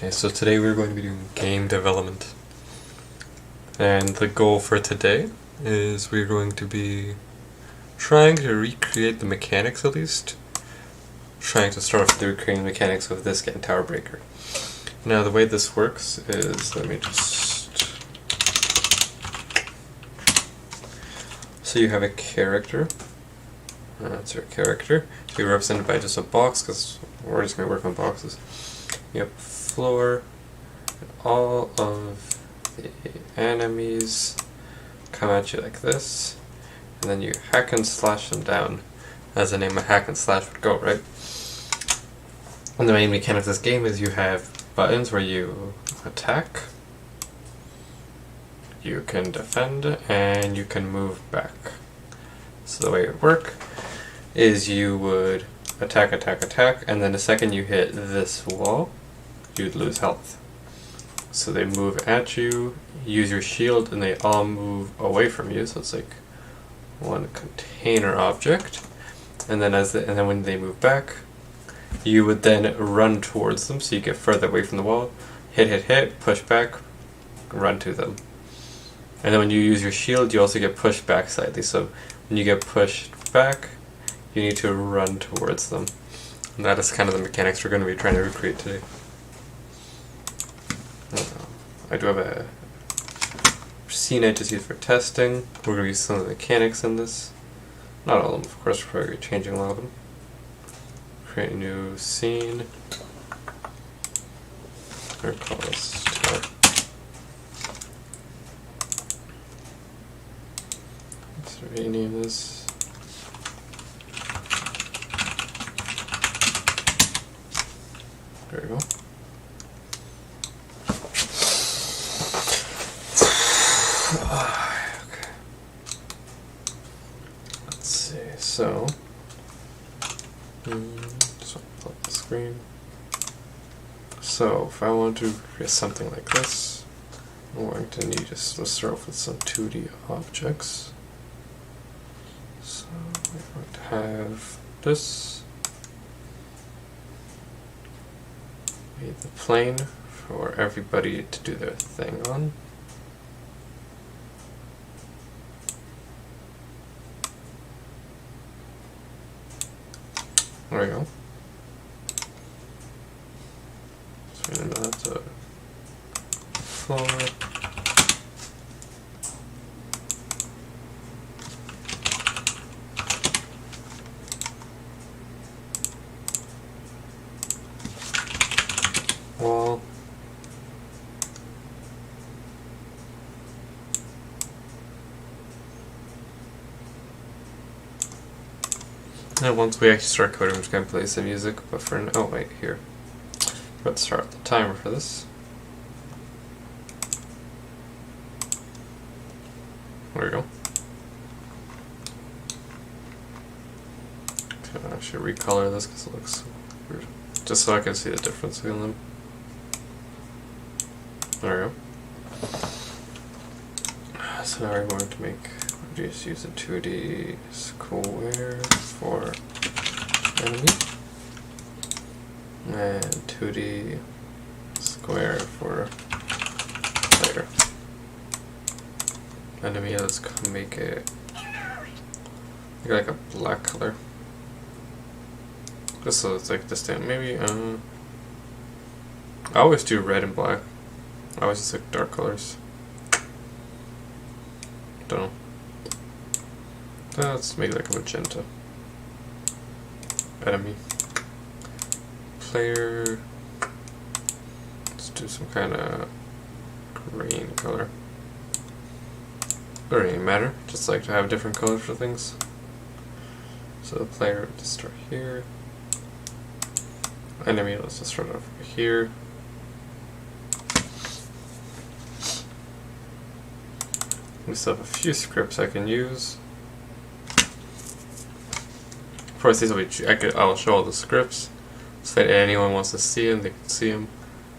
Okay, so today we're going to be doing game development. And the goal for today is we're going to be trying to recreate the mechanics, at least. Trying to start off with recreating the mechanics of this game, Tower Breaker. Now the way this works is, let me just... So you have a character. That's your character. So you're represented by just a box, because we're just going to work on boxes. You have floor, and all of the enemies come at you like this, and then you hack and slash them down, as the name of hack and slash would go, right? And the main mechanic of this game is you have buttons where you attack, you can defend, and you can move back. So the way it would work is you would attack, and then the second you hit this wall, you'd lose health. So they move at you, use your shield, and they all move away from you, so it's like one container object. And then when they move back, you would then run towards them, so you get further away from the wall, hit, push back, run to them. And then when you use your shield, you also get pushed back slightly, so when you get pushed back, you need to run towards them. And that is kind of the mechanics we're going to be trying to recreate today. I do have a scene I just used for testing. We're going to use some of the mechanics in this. Not all of them, of course, we're probably changing a lot of them. Create a new scene. Or call this tower. Let's rename this. There we go. Okay. Let's see. So, just want to pull up the screen. So, if I want to create something like this, I'm going to need let's start off with some 2D objects. So, we're going to have this. Need the plane for everybody to do their thing on. There we go. So that's a floor. Wall. And once we actually start coding, we're just going to play some music, but for now, oh wait, here. Let's start the timer for this. There we go. Okay, I should recolor this because it looks weird. Just so I can see the difference between them. There we go. So now we're going to just use a 2D square for enemy, and 2D square for player. Enemy, let's make it like a black color. Just so it's like distinct. Maybe, I always do red and black. I always just like dark colors. Don't know. Let's make it like a magenta. Enemy. Player. Let's do some kind of green color. Doesn't really matter. Just like to have different colors for things. So the player would just start here. Enemy, let's just start off over here. We still have a few scripts I can use. Of course, these will be. I'll show all the scripts so that anyone wants to see them, they can see them.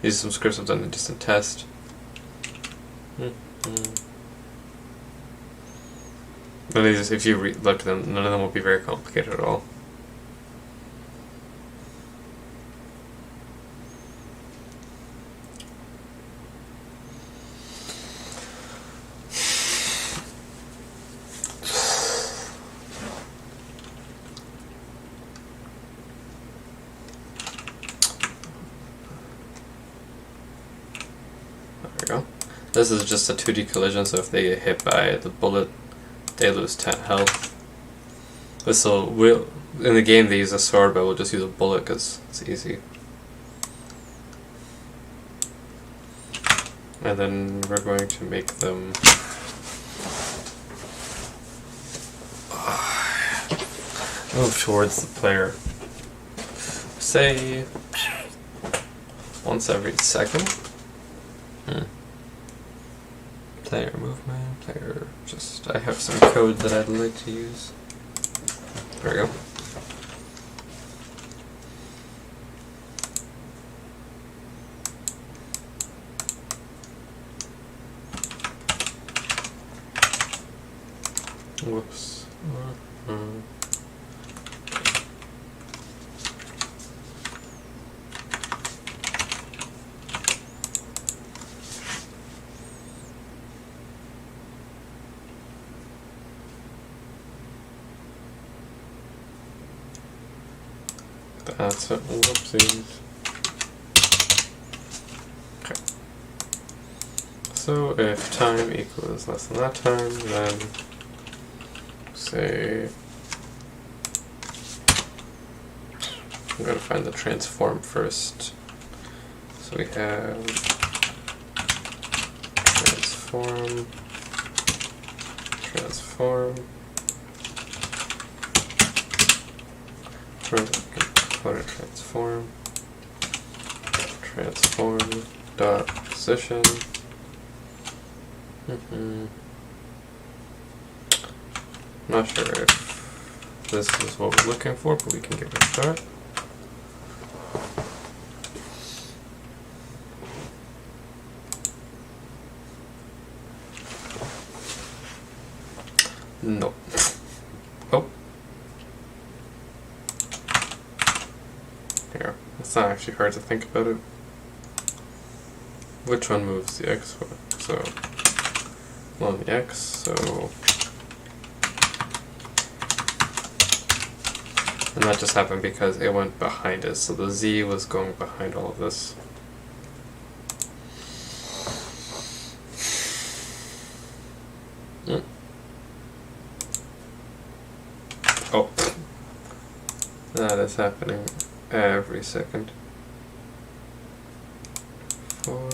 These are some scripts I've done in just a test. But these, if you look at them, none of them will be very complicated at all. This is just a 2D collision, so if they get hit by the bullet, they lose 10 health. In the game they use a sword, but we'll just use a bullet because it's easy. And then we're going to make them move towards the player. Say once every second. Player movement, player I have some code that I'd like to use. There we go. Whoops. That's it. Whoopsies. Okay. So if time equals less than that time, then say I'm going to find the transform first. So we have transform, transform dot position. Not sure if this is what we're looking for, but we can give it a shot. No. Oh. Here. It's not actually hard to think about it. Which one moves the X? So, on the X, so. And that just happened because it went behind it, so the Z was going behind all of this. Oh. That is happening every second. 4.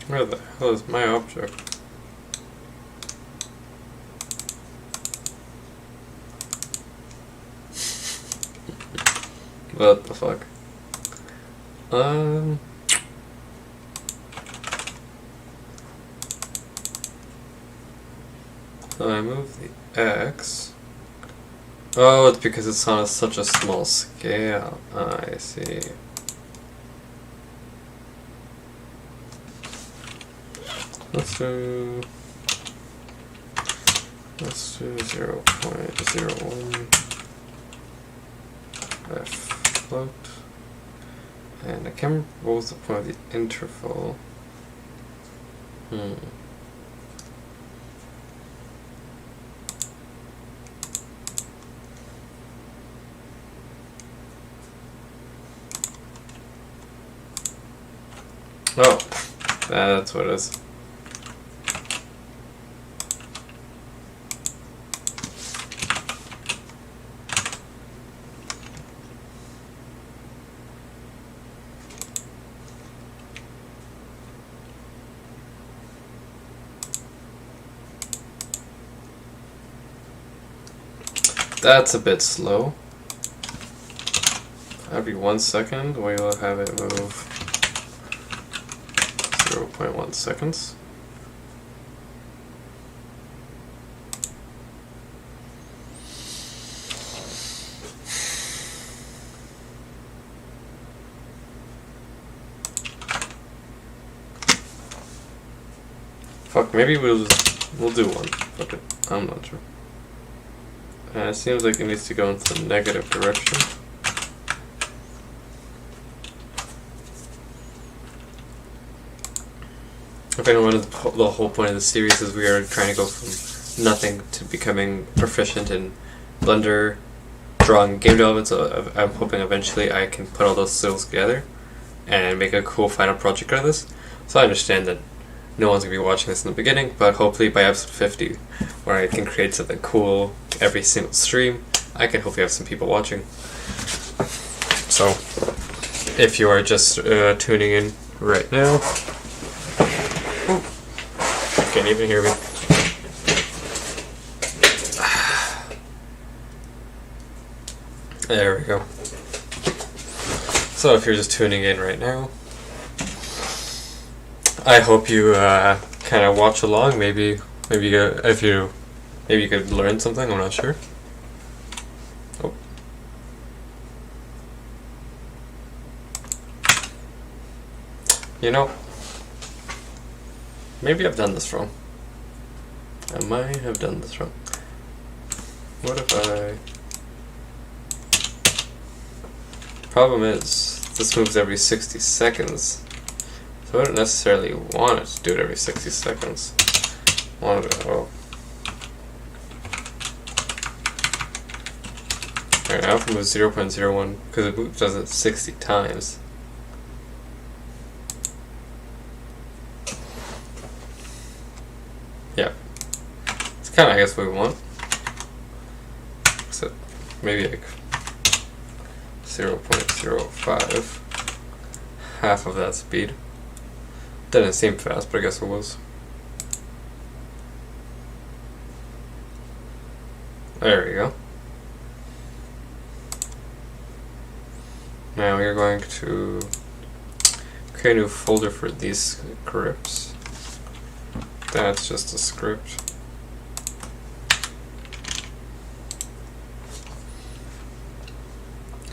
Where the hell is my object? What the fuck? So I move the X. Oh, it's because it's on such a small scale. I see. Let's do 0.01 F float. And I can't remember what was the point of the interval. Oh, that's what it is. That's a bit slow. Every 1 second, we will have it move 0.1 seconds. Fuck, maybe we'll do one. Fuck it, I'm not sure. It seems like it needs to go in some negative direction. If anyone, the whole point of the series is we are trying to go from nothing to becoming proficient in Blender, drawing, game development, so I'm hoping eventually I can put all those skills together and make a cool final project out of this. So I understand that no one's going to be watching this in the beginning, but hopefully by episode 50, where I can create something cool every single stream, I can hopefully have some people watching. So, if you are just tuning in right now, can't even hear me. There we go. So if you're just tuning in right now, I hope you kind of watch along. Maybe you could learn something. I'm not sure. Oh. You know, maybe I've done this wrong. I might have done this wrong. What if I... Problem is, this moves every 60 seconds. So I don't necessarily want it to do it every 60 seconds. I want it to... Oh. Alright, now if I move 0.01, because it does it 60 times. Yeah. It's kind of, I guess, what we want. Except maybe like 0.05. Half of that speed. Didn't seem fast, but I guess it was. There we go. Now we are going to create a new folder for these scripts. That's just a script.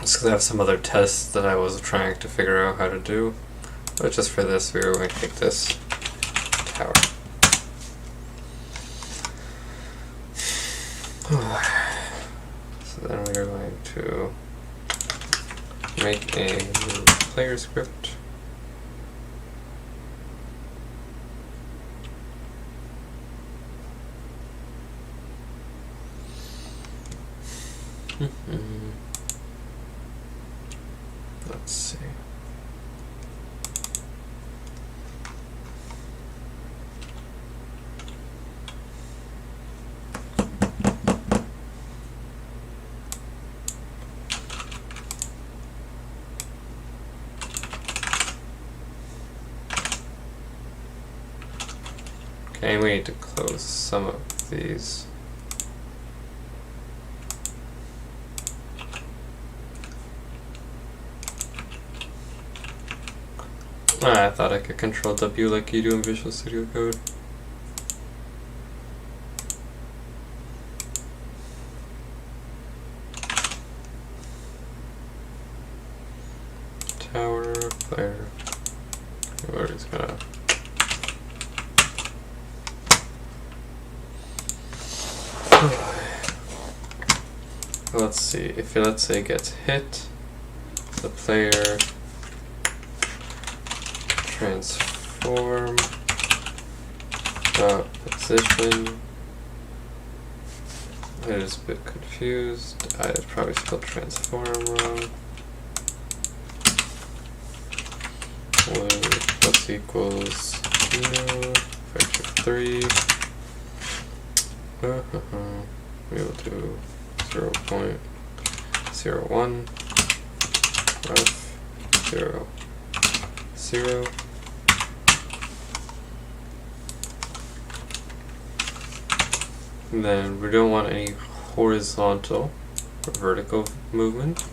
Just because I have some other tests that I was trying to figure out how to do. But just for this, we are going to take this tower. So then we are going to make a new player script. Let's see. Okay, we need to close some of these. I thought I could control W like you do in Visual Studio Code. Tower, player. We're just gonna... Let's see, if it, let's say, it gets hit, the player transform position. I was a bit confused. I probably spelled transform wrong. Plus equals factor 3. We will do 0.01 of 0, 0. And then we don't want any horizontal or vertical movement.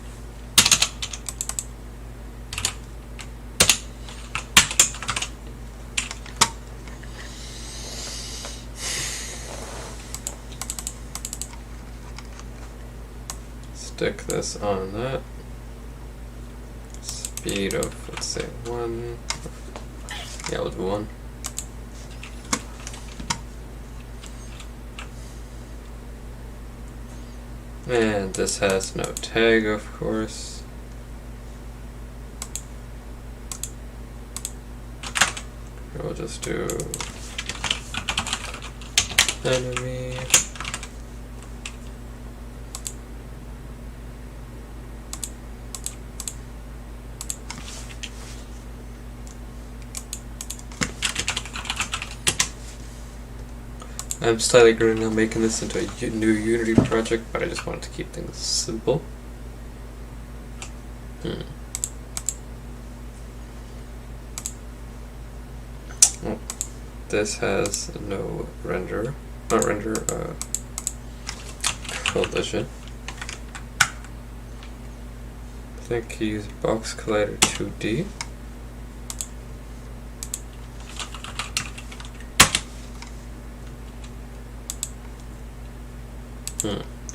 Stick this on that. Speed of, let's say, 1. Yeah, we'll do 1. And this has no tag, of course. We'll just do enemy. I'm slightly regretting now making this into a new Unity project, but I just wanted to keep things simple. Well, this has no render, not render, collision. I think he used Box Collider 2D.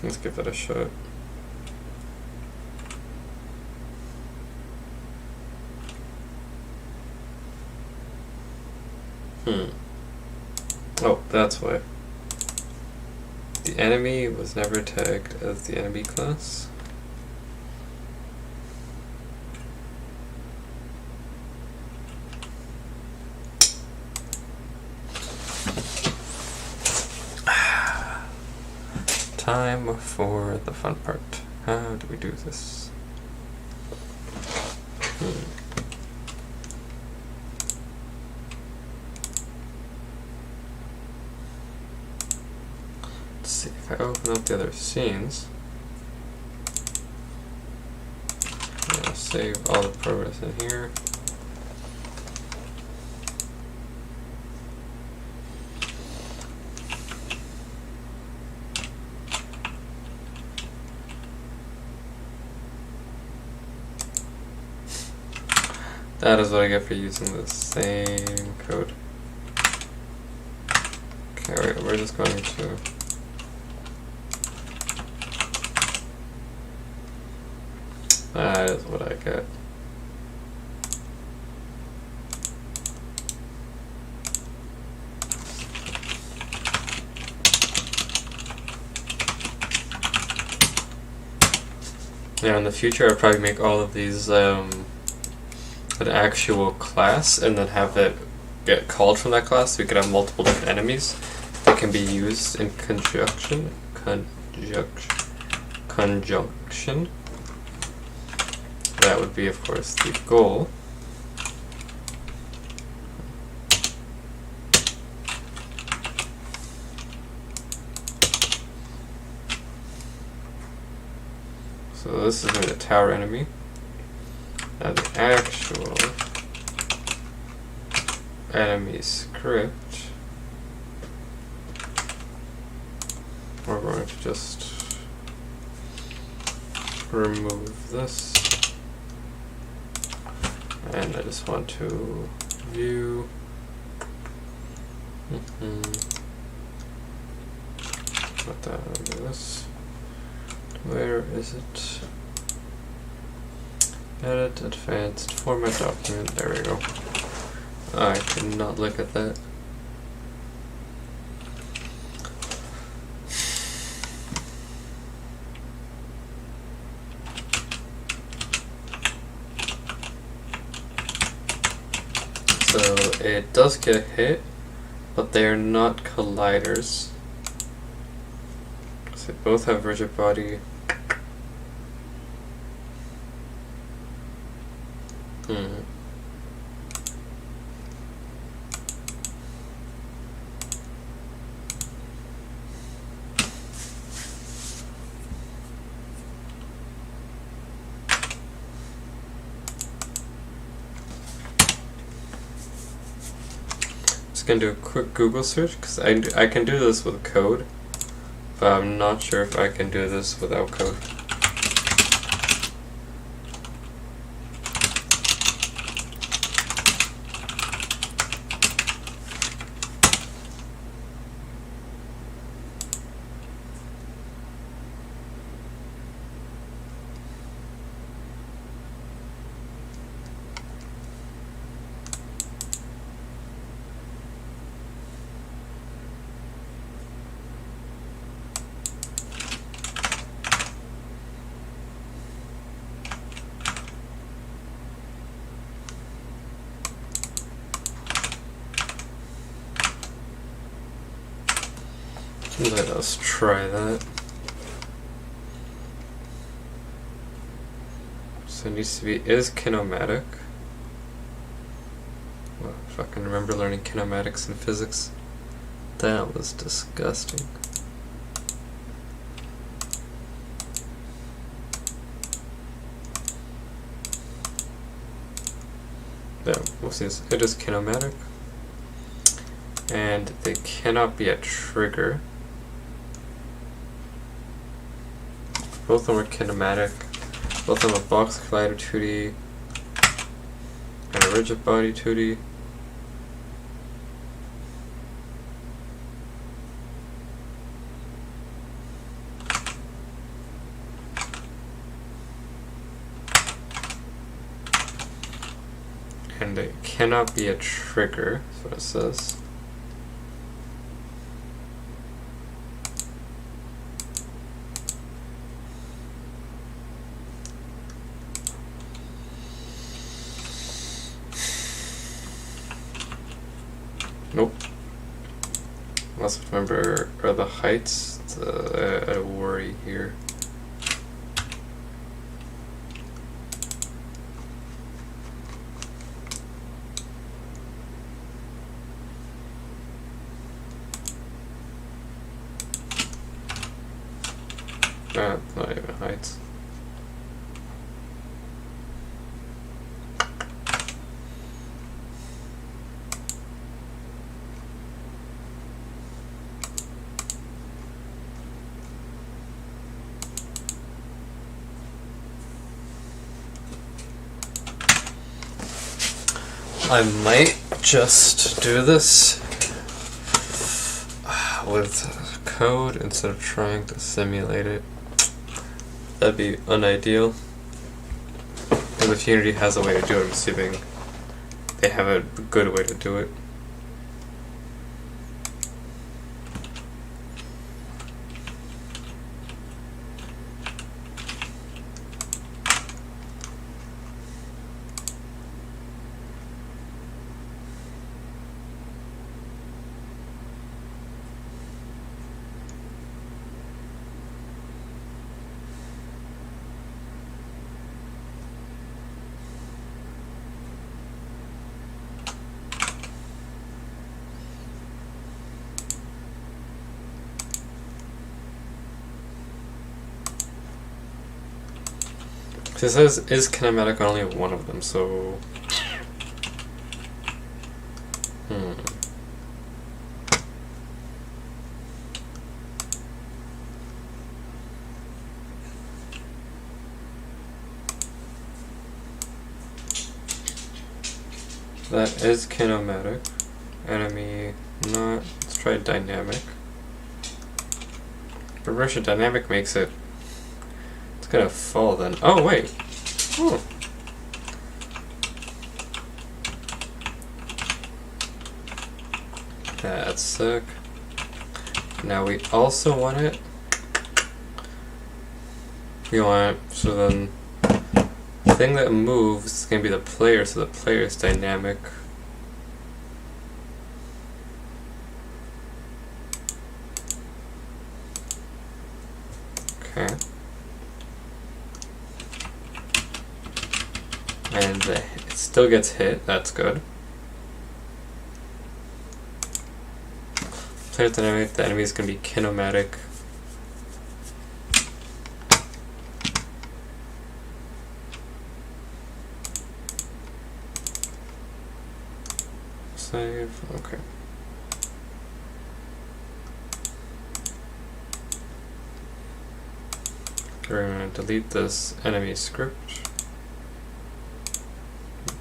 Let's give that a shot. Oh, that's why. The enemy was never tagged as the enemy class. Time for the fun part. How do we do this? Let's see, if I open up the other scenes, I'll save all the progress in here. That is what I get for using the same code. Okay, we're just going to that is what I get. Now in the future I'll probably make all of these an actual class and then have it get called from that class so we could have multiple different enemies that can be used in conjunction. That would be, of course, the goal. So this is going to be the tower enemy. Now the actual enemy script, we're going to just remove this, and I just want to view. Put that under this. Where is it? Edit, advanced, format document, there we go. I cannot look at that. So it does get hit, but they are not colliders. So they both have rigid body. Just gonna do a quick Google search because I can do this with code, but I'm not sure if I can do this without code. Let us try that. So it needs to be is kinematic. Well, if I can remember learning kinematics in physics. That was disgusting. Yeah, we'll see this. It is kinematic. And they cannot be a trigger. Both of them are kinematic. Both of them are box collider 2D and a rigid body 2D. And it cannot be a trigger, that's what it says. Nope. Let's remember, are the heights a worry here? Not even heights. I might just do this with code instead of trying to simulate it. That'd be unideal. Because if Unity has a way to do it, I'm assuming they have a good way to do it. It says is kinematic on only one of them, so that is kinematic. Enemy not. Let's try dynamic. But Russia dynamic makes it. It's gonna fall then. Oh wait. Oh. That's sick. Now we also want it. We want so then the thing that moves is gonna be the player, so the player is dynamic. Okay. And it still gets hit, that's good. Player dynamic, the enemy is going to be kinematic. Save, okay. We're going to delete this enemy script.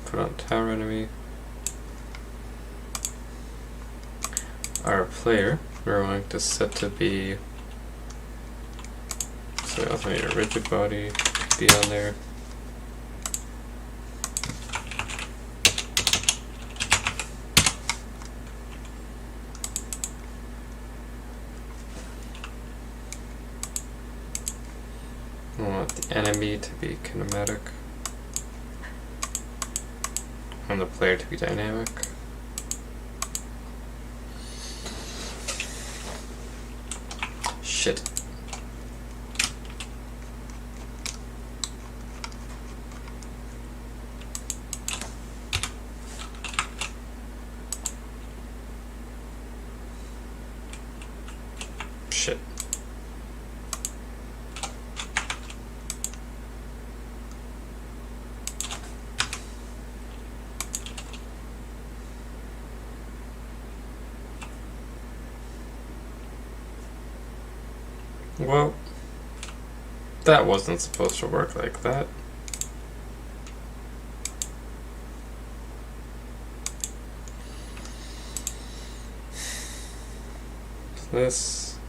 Put on tower enemy. Our player, we're going to set to be, so we also need a rigid body to be on there. We want the enemy to be kinematic and the player to be dynamic. Shit. Shit. Well, that wasn't supposed to work like that. This.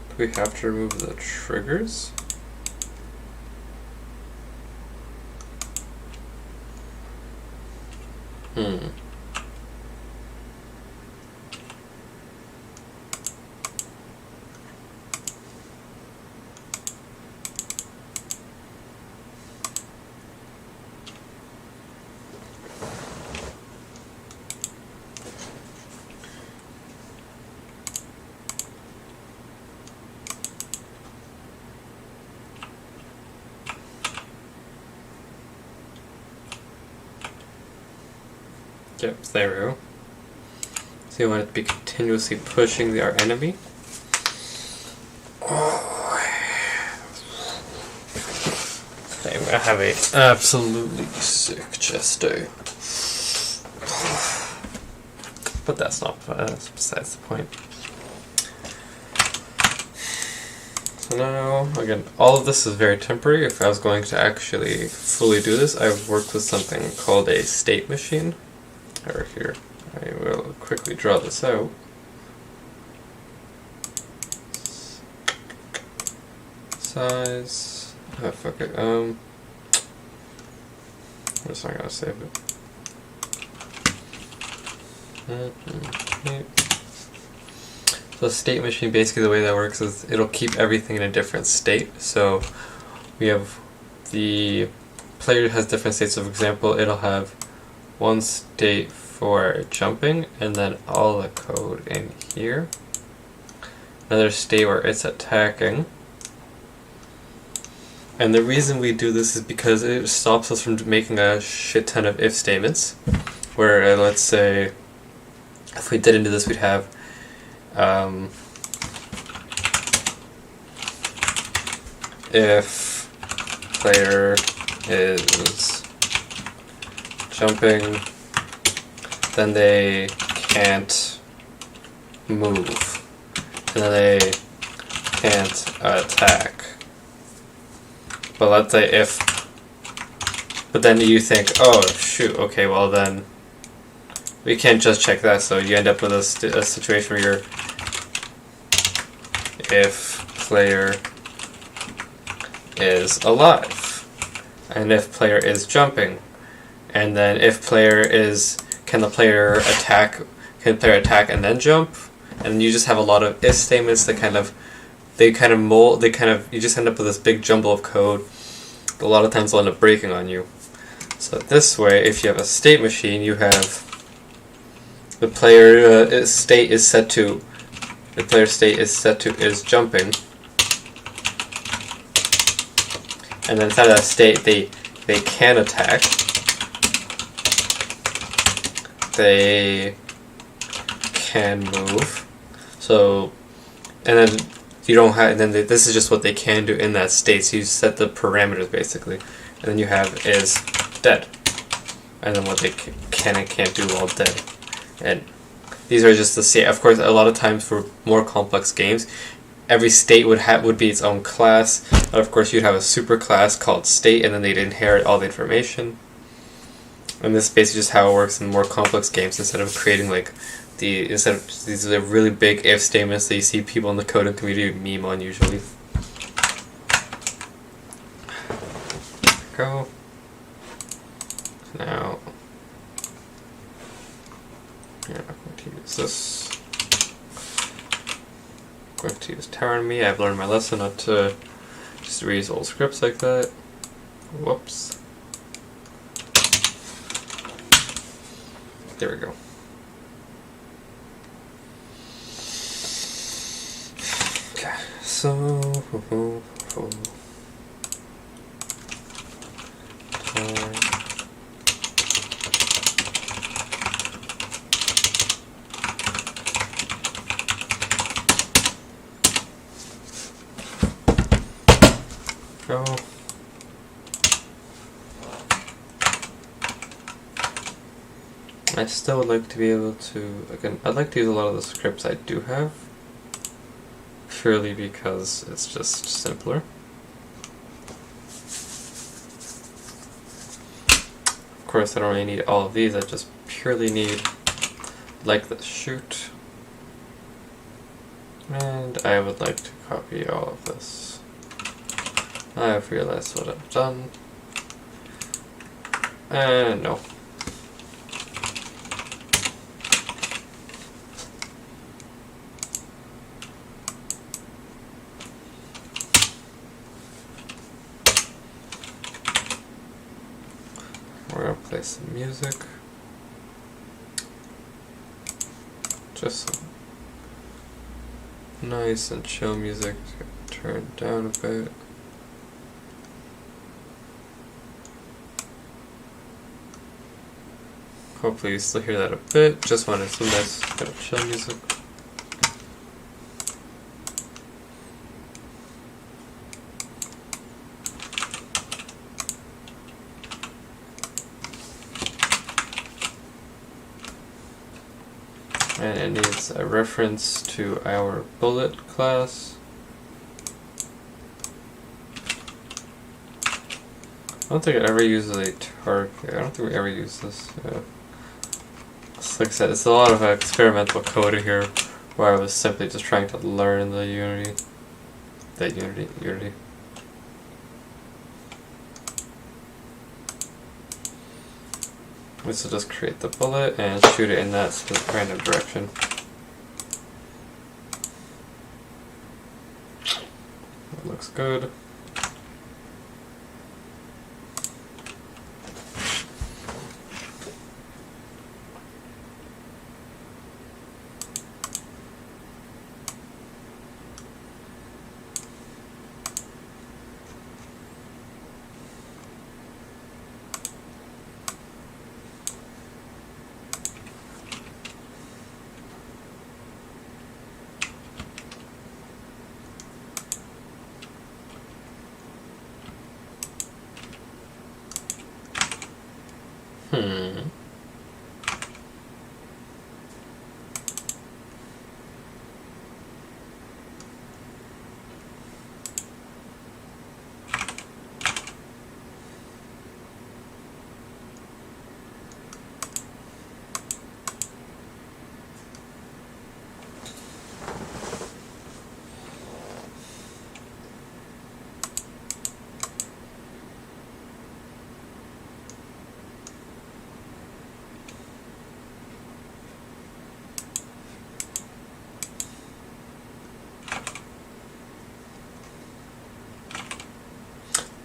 Do we have to remove the triggers? Yep, there we go. So you want it to be continuously pushing our enemy. Okay, I'm gonna have a absolutely sick chest day. But that's not besides the point. So now, again, all of this is very temporary. If I was going to actually fully do this, I've worked with something called a state machine. Over here, I will quickly draw this out. Size. Oh, fuck it. I'm just not gonna save it. So state machine, basically the way that works is it'll keep everything in a different state. So we have the player has different states. So for example, it'll have one state for jumping and then all the code in here. Another state where it's attacking. And the reason we do this is because it stops us from making a shit ton of if statements. Where let's say if we didn't do this, we'd have if player is jumping, then they can't move, and then they can't attack. But let's say if, but then you think, oh shoot, okay, well then we can't just check that, so you end up with a situation where you're if player is alive, and if player is jumping, and then if player is, can the player attack and then jump, and you just have a lot of if statements that you just end up with this big jumble of code. A lot of times they'll end up breaking on you. So this way, if you have a state machine, you have the player state is set to is jumping, and then inside of that state they can attack, they can move. So, and then you don't have, and then this is just what they can do in that state. So you set the parameters basically, and then you have is dead, and then what they can and can't do while dead. And these are just the state. Of course, a lot of times for more complex games, every state would be its own class. But of course, you'd have a super class called state, and then they'd inherit all the information. And this is basically just how it works in more complex games. Instead of creating these are really big if statements that you see people in the coding community meme on usually. Go. Now, yeah, I'm going to use this. I'm going to use TowerMe. I've learned my lesson not to just reuse old scripts like that. Whoops. There we go. Okay, so go. I still would like to be able to, again, I'd like to use a lot of the scripts I do have, purely because it's just simpler. Of course, I don't really need all of these, I just purely need, like the shoot, and I would like to copy all of this. I've realized what I've done, and no. We're gonna play some music. Just some nice and chill music. Turn down a bit. Hopefully you still hear that a bit. Just wanted some nice kind of chill music. And it needs a reference to our bullet class. I don't think I ever use a target. I don't think we ever use this. Like I said, it's a lot of experimental code here, where I was simply just trying to learn the Unity. Unity. This will just create the bullet and shoot it in that random direction. That looks good.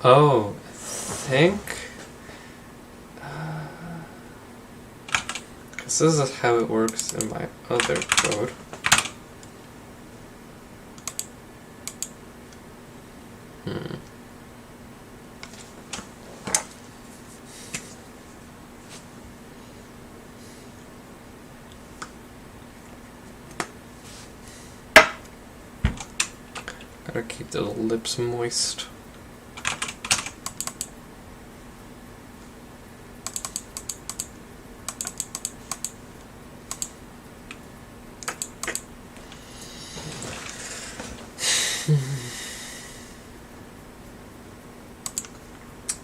Oh, I think, because this is how it works in my other code. Gotta keep the lips moist.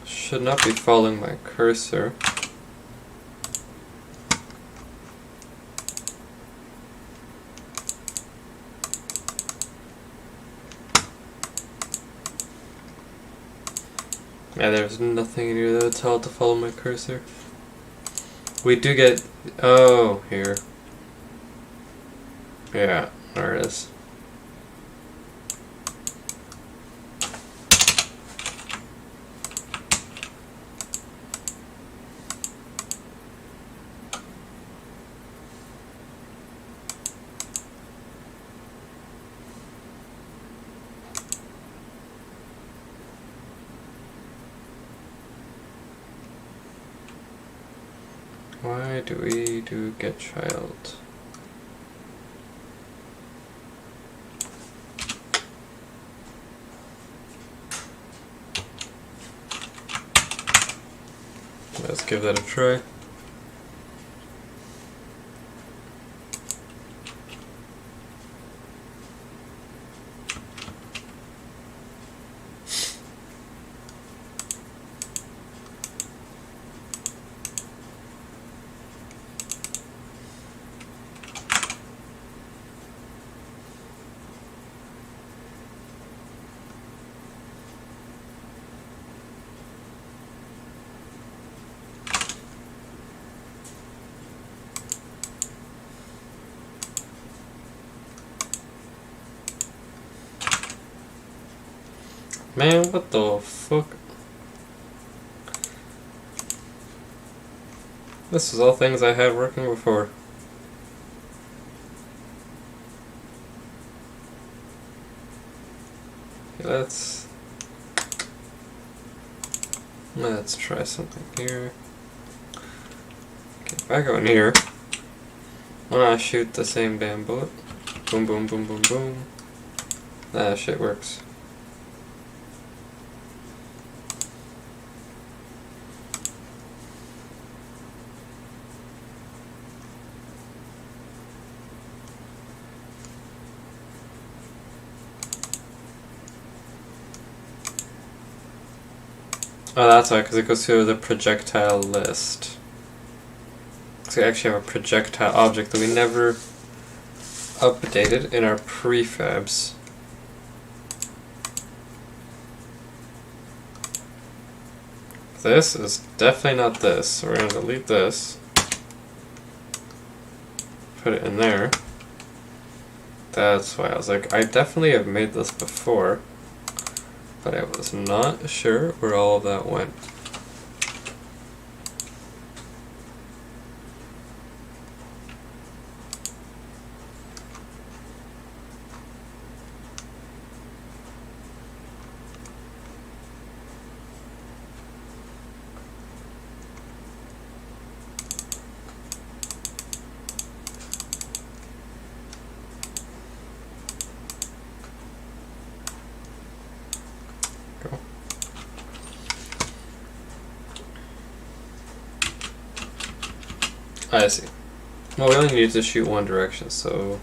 Should not be following my cursor. Yeah, there's nothing in here that would tell it to follow my cursor. We do get... oh, here. Yeah, there it is. Why do we do get child? Let's give that a try. Man, what the fuck? This is all things I had working before. Let's try something here. Okay, if I go in here, when I shoot the same damn bullet, boom, boom, boom, boom, boom, that shit works. Oh, that's why, because it goes through the projectile list. So we actually have a projectile object that we never updated in our prefabs. This is definitely not this, so we're going to delete this. Put it in there. That's why I was like, I definitely have made this before, but I was not sure where all of that went. I see. Well, we only need to shoot one direction, so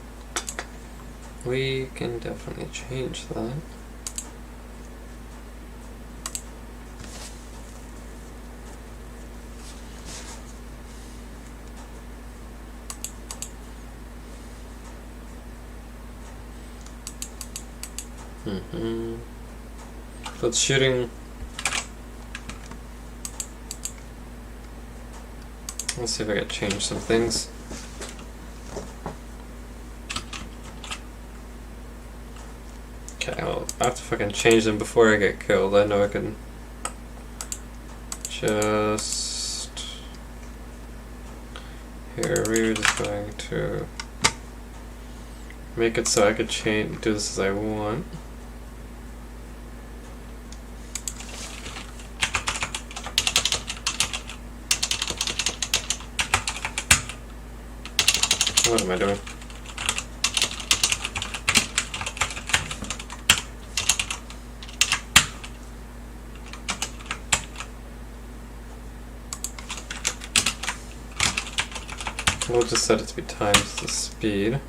we can definitely change that. So it's shooting. Let's see if I can change some things. Okay, well, I have to fucking change them before I get killed. I know I can just... Here, we're just going to make it so I could do this as I want. What am I doing? We'll just set it to be times the speed.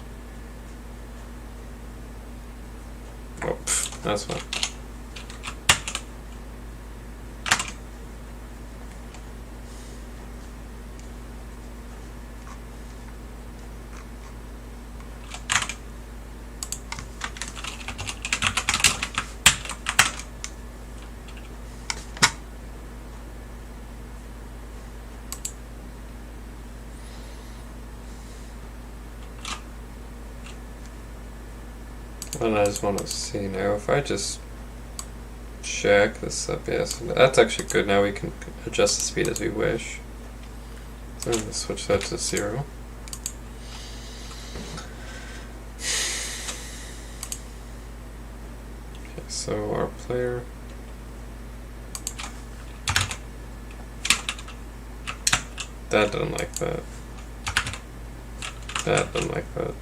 Oh, that's fine. And I just want to see now if I just check this up. Yes, that's actually good. Now we can adjust the speed as we wish. I'm going to switch that to 0. Okay, so our player. That doesn't like that. That doesn't like that.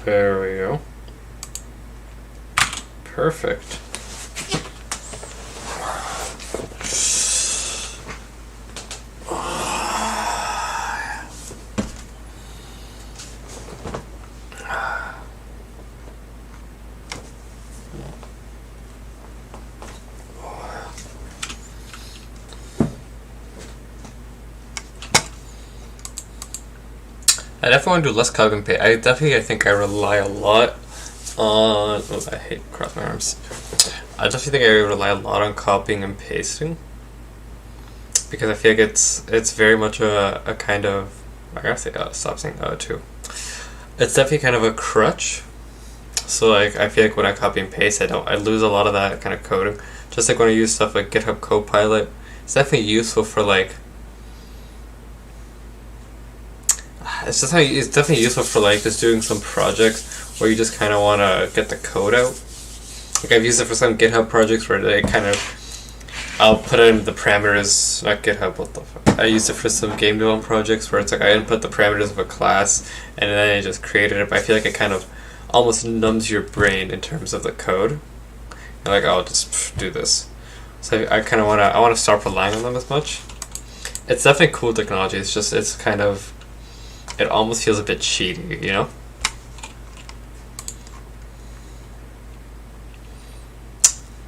There we go. Perfect. I definitely want to do less copy and paste. I think I rely a lot on. Oh, I hate cross my arms. I definitely think I rely a lot on copying and pasting because I feel like it's very much a kind of. I gotta say stop saying too. It's definitely kind of a crutch. So like I feel like when I copy and paste, I lose a lot of that kind of coding. Just like when I use stuff like GitHub Copilot, it's definitely useful for like. It's definitely useful for like just doing some projects where you just kind of want to get the code out. Like I've used it for some GitHub projects where they kind of, I'll put in the parameters, not GitHub, what the fuck. I used it for some game development projects where it's like I input the parameters of a class and then I just created it, but I feel like it kind of almost numbs your brain in terms of the code. And like, I'll just do this. So I kind of want to stop relying on them as much. It's definitely cool technology, it's kind of, it almost feels a bit cheaty, you know?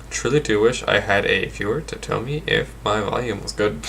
Truly do wish I had a viewer to tell me if my volume was good.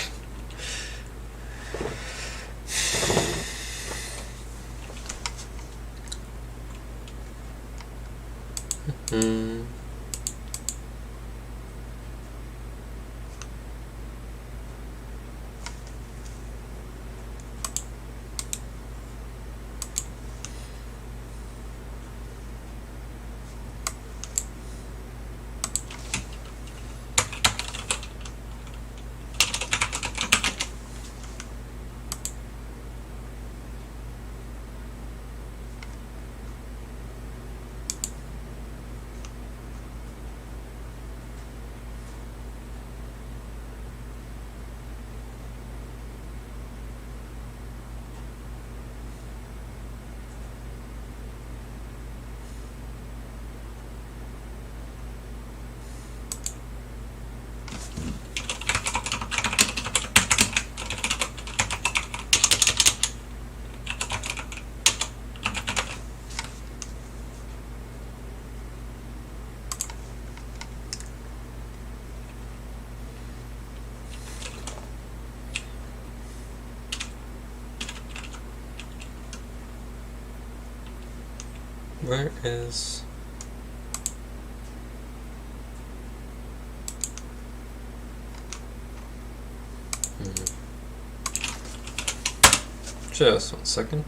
Where is... Just 1 second.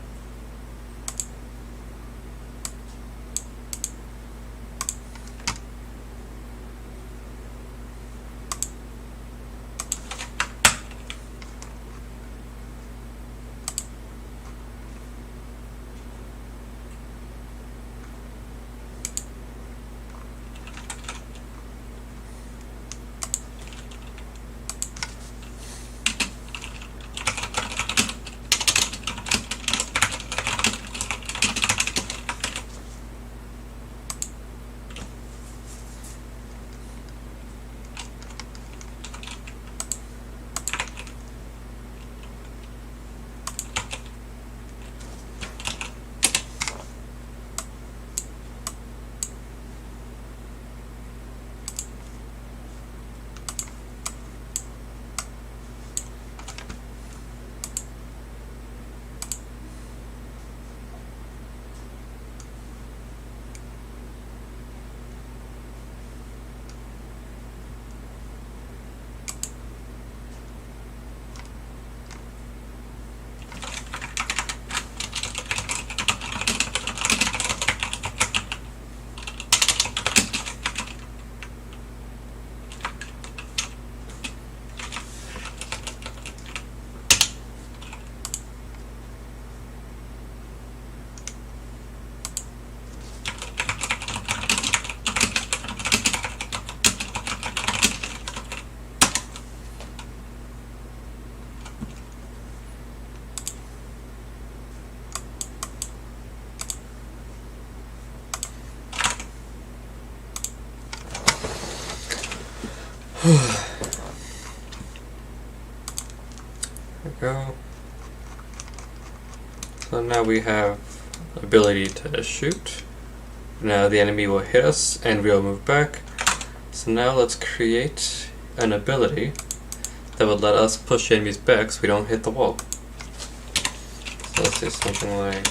we go. So now we have ability to shoot. Now the enemy will hit us and we'll move back. So now let's create an ability that would let us push enemies back so we don't hit the wall. So let's say something like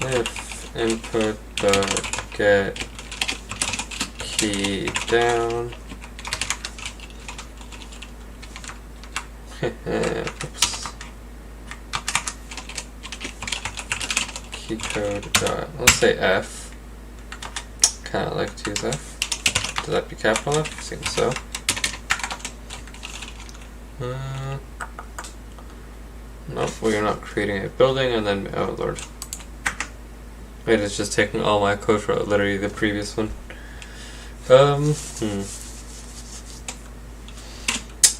if input get key down. Oops. Key code dot, let's say F. Kind of like to use F. Does that be capital F? Seems so. Nope, we are not creating a building, and then, oh lord. Wait, it's just taking all my code for literally the previous one.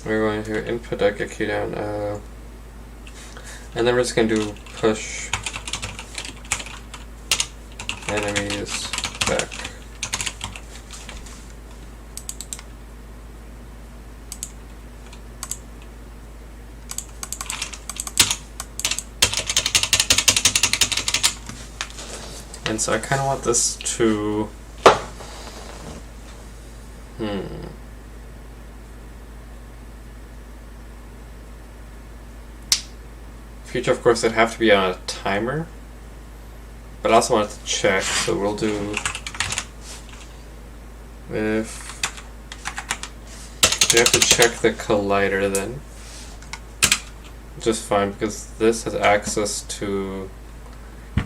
We're going to input that get key down, and then we're just going to do push enemies back. And so I kind of want this to future, of course, it'd have to be on a timer, but I also want it to check, so we'll do if we have to check the collider then, which is fine because this has access to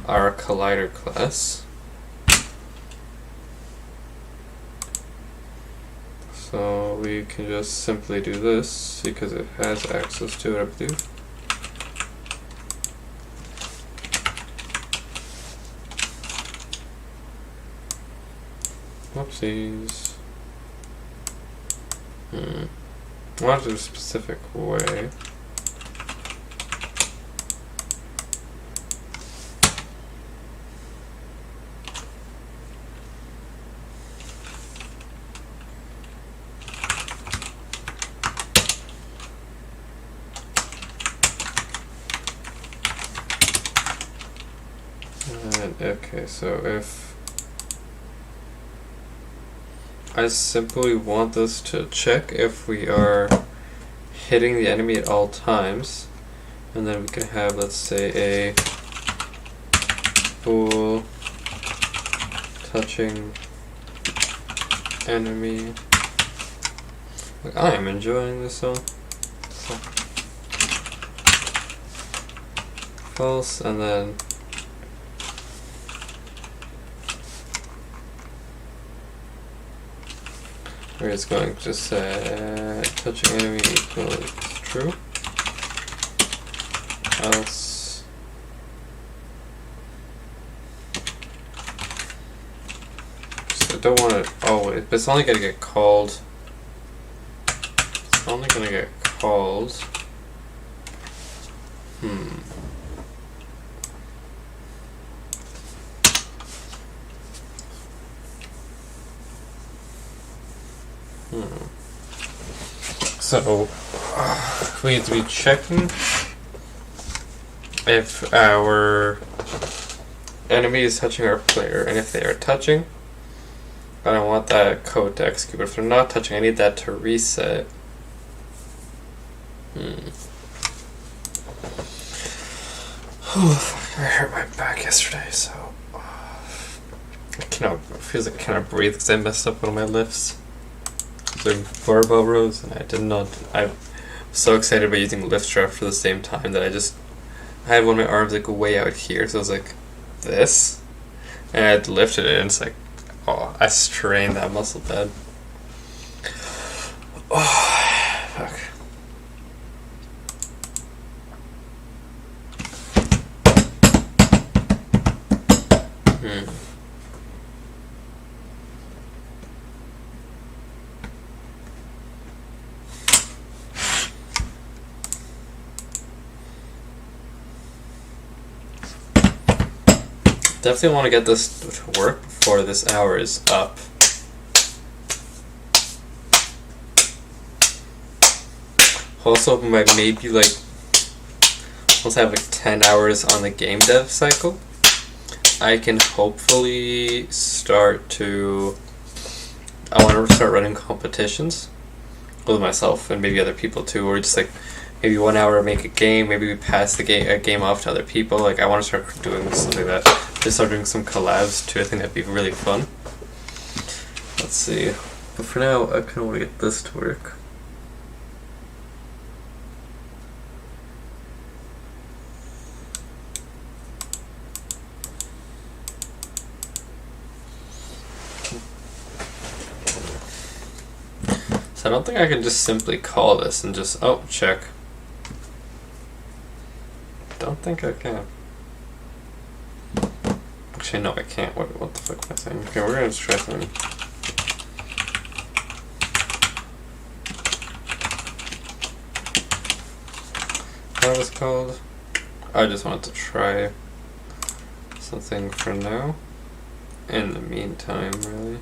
our collider class. So we can just simply do this because it has access to it, I believe. Whoopsies. I want to do a specific way. Okay, so if I simply want this to check if we are hitting the enemy at all times, and then we can have, let's say, a full touching enemy. Like, I am enjoying this song. False, and then we're just going to say touching enemy equals true. Else so I don't want it always, but it's only gonna get called. It's only gonna get called. So we need to be checking if our enemy is touching our player, and if they are touching, I don't want that code to execute. But if they're not touching, I need that to reset. I hurt my back yesterday, so it feels like I cannot breathe because I messed up one of my lifts. They're barbell rows, and I was so excited about using lift strap for the same time that I had one of my arms like way out here, so I was like this, and I had lifted it, and it's like, oh, I strained that muscle bad. Oh, fuck. Definitely want to get this to work before this hour is up. also maybe like once I have like 10 hours on the game dev cycle, I can hopefully start to. I want to start running competitions with myself and maybe other people too, or just like maybe 1 hour make a game, maybe we pass a game off to other people. Like I want to start doing something like that. Just start doing some collabs too. I think that'd be really fun. Let's see. But for now, I kind of want to get this to work. So I don't think I can just simply call this and just, oh, check. Don't think I can. Actually, no, I can't. What the fuck am I saying? Okay, we're gonna try something. What was called? I just wanted to try something for now. In the meantime, really.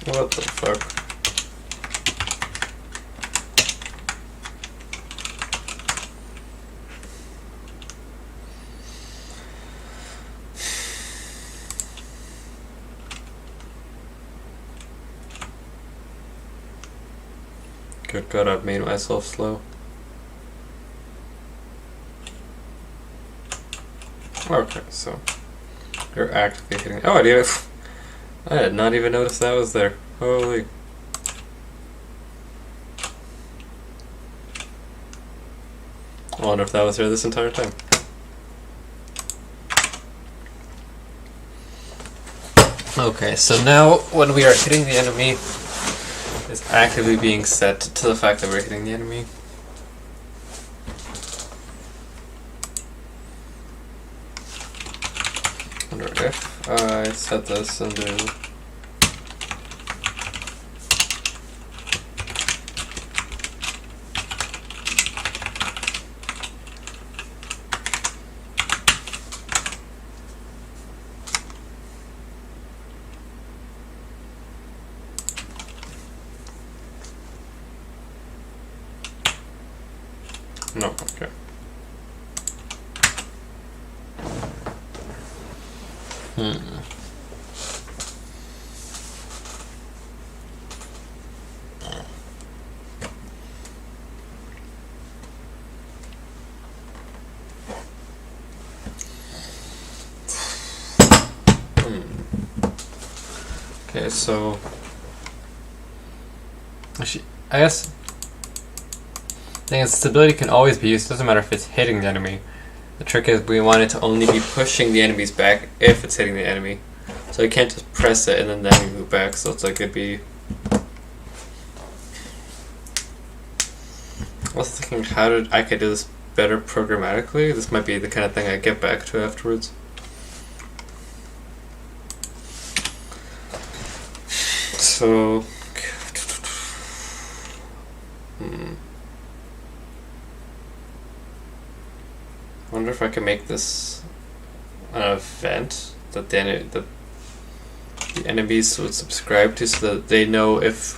What the fuck? Good God, I've made myself slow. Okay, so you're actively hitting. Oh, I did not even notice that was there. Holy. I wonder if that was there this entire time. Okay, so now when we are hitting the enemy, it's actively being set to the fact that we're hitting the enemy. I wonder if I set this and do. No, okay. Okay, so actually, I guess the thing is, stability can always be used. It doesn't matter if it's hitting the enemy. The trick is we want it to only be pushing the enemies back if it's hitting the enemy. So you can't just press it and then the enemy move back. So it's like it'd be. I was thinking how I could do this better programmatically. This might be the kind of thing I get back to afterwards. So. I wonder if I can make this an event that the enemies would subscribe to, so that they know if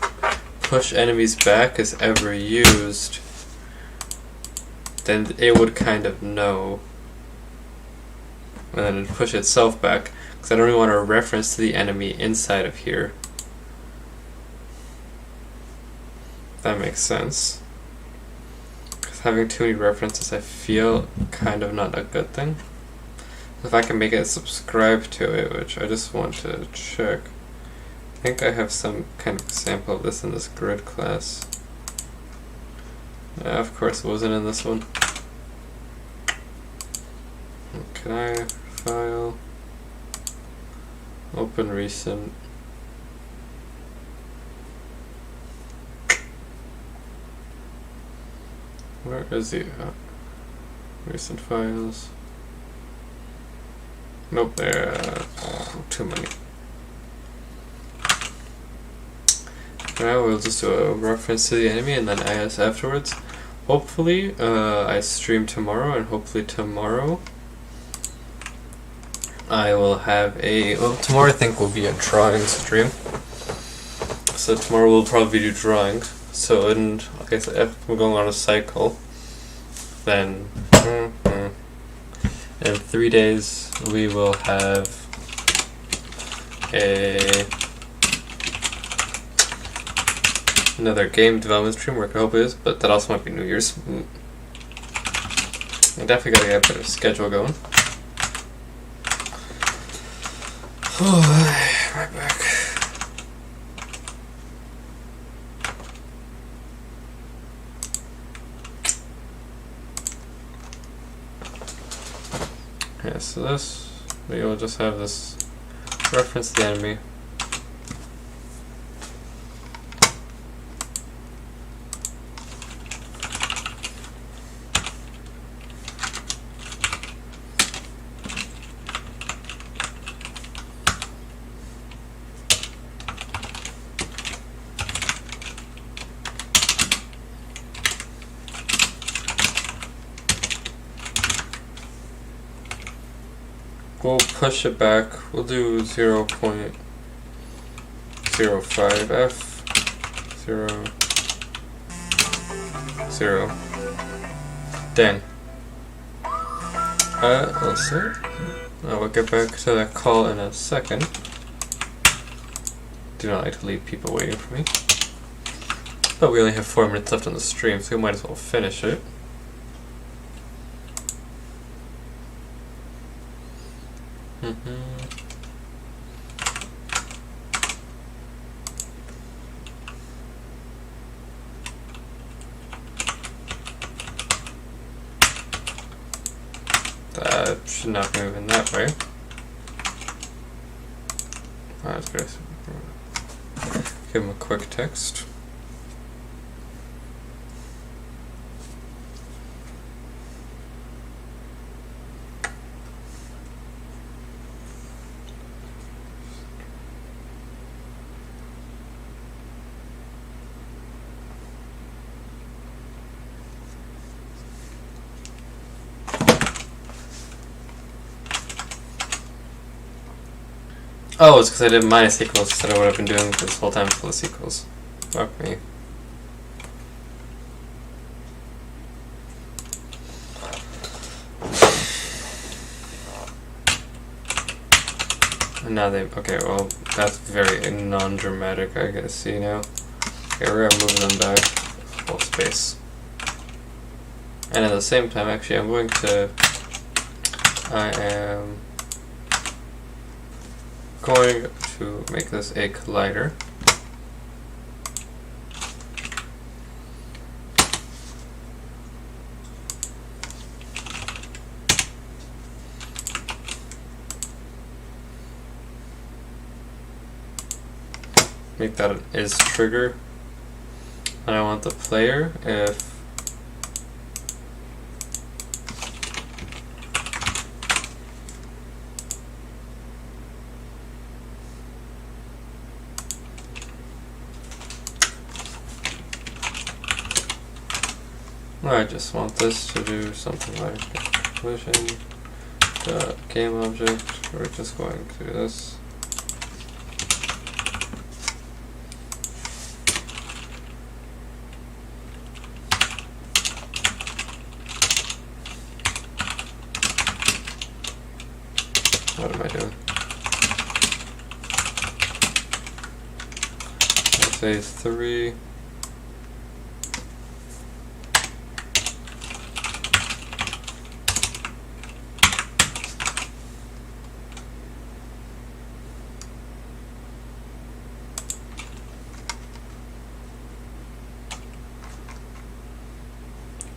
push enemies back is ever used, then it would kind of know, and then it'd push itself back, because I don't really want a reference to the enemy inside of here. That makes sense. Because having too many references, I feel kind of not a good thing. if I can make it subscribe to it, which I just want to check. I think I have some kind of example of this in this grid class. Of course it wasn't in this one. Can I file, open recent, where is the recent files? Nope, there too many. Now we'll just do a reference to the enemy and then IS afterwards. Hopefully I stream tomorrow, and hopefully tomorrow I will have a, well, tomorrow I think will be a drawing stream. So tomorrow we'll probably do drawing. So, and like I said, if we're going on a cycle, then in 3 days we will have another game development stream, where I hope it is, but that also might be New Year's. I definitely gotta get a better schedule going. Oh, right back. Okay, so this, we will just have this reference to the enemy. We'll push it back. We'll do 0.05f 0 0. Dang. Let's see. We'll get back to that call in a second. Do not like to leave people waiting for me. But we only have 4 minutes left on the stream, so we might as well finish it. That should not be moving that way. Let's give him a quick text. Oh, it's because I did minus equals instead of what I've been doing this whole time, plus equals. Fuck me. And now they, okay, well, that's very non-dramatic, I guess, see now. Okay, we're gonna move them back full space. And at the same time, actually, I am going to make this a collider. Make that an is trigger. And I want the player, if I just want this to do something like collision game object. We're just going to do this. What am I doing? Let's say 3.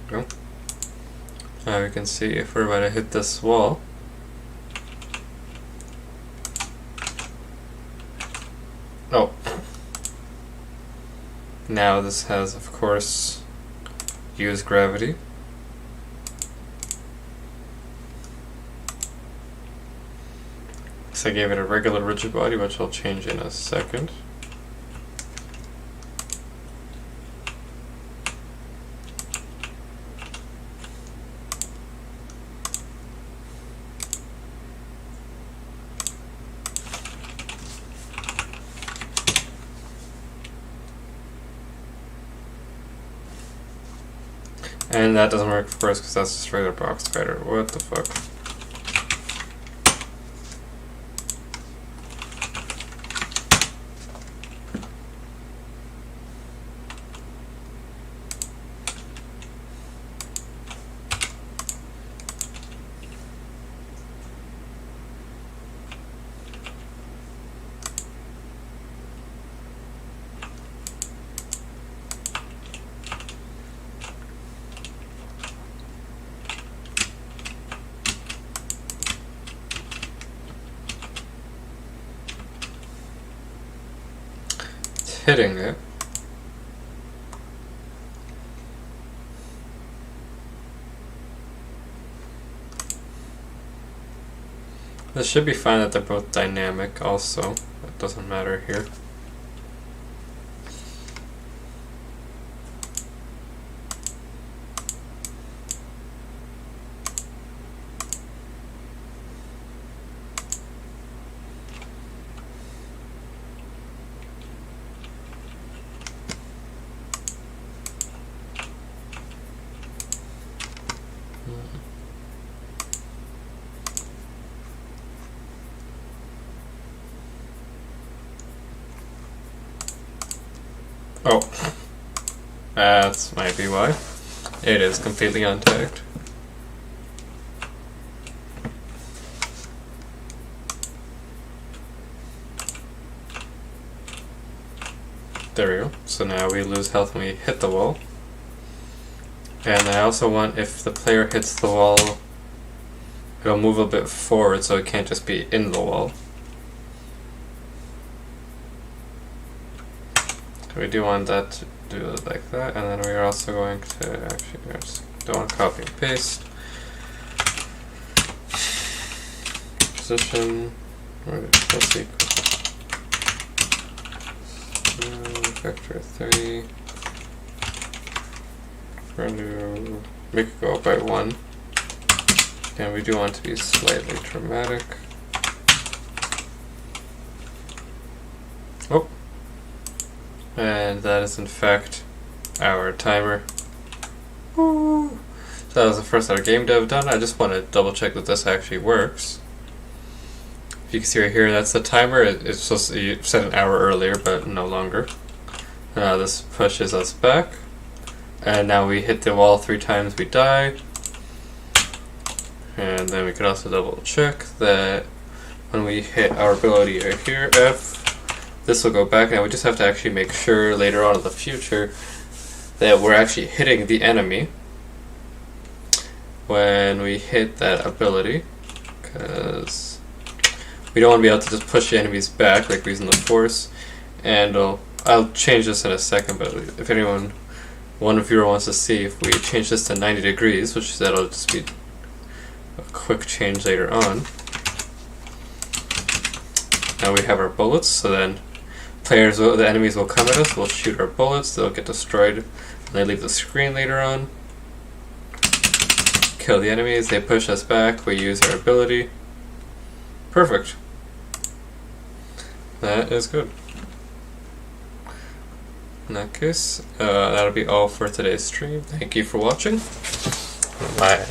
There we go. Now we can see if we're about to hit this wall. Oh. Now this has, of course, used gravity. So I gave it a regular rigid body, which I'll change in a second. And that doesn't work, of course, because that's just regular box spider. What the fuck? Hitting it. This should be fine that they're both dynamic also. It doesn't matter here. Oh, that might be why. It is completely untagged. There we go. So now we lose health when we hit the wall. And I also want, if the player hits the wall, it'll move a bit forward so it can't just be in the wall. We do want that to do it like that, and then we're also going to actually just don't want to copy and paste. Position, let's see, vector 3. We're going to make it go up by 1, and we do want to be slightly dramatic. Oh. And that is in fact our timer. Woo. So that was the first our game dev done. I just want to double check that this actually works. If you can see right here, that's the timer. It's supposed to, you set an hour earlier, but no longer. This pushes us back. And now we hit the wall 3 times, we die. And then we could also double check that when we hit our ability right here, F, this will go back, and we just have to actually make sure later on in the future that we're actually hitting the enemy when we hit that ability, because we don't want to be able to just push the enemies back like using the force. And I'll change this in a second, but if one viewer wants to see if we change this to 90 degrees, which that'll just be a quick change later on. Now we have our bullets, so then the enemies will come at us, we'll shoot our bullets, they'll get destroyed, and they leave the screen later on. Kill the enemies, they push us back, we use our ability. Perfect. That is good. In that case, that'll be all for today's stream. Thank you for watching. Bye.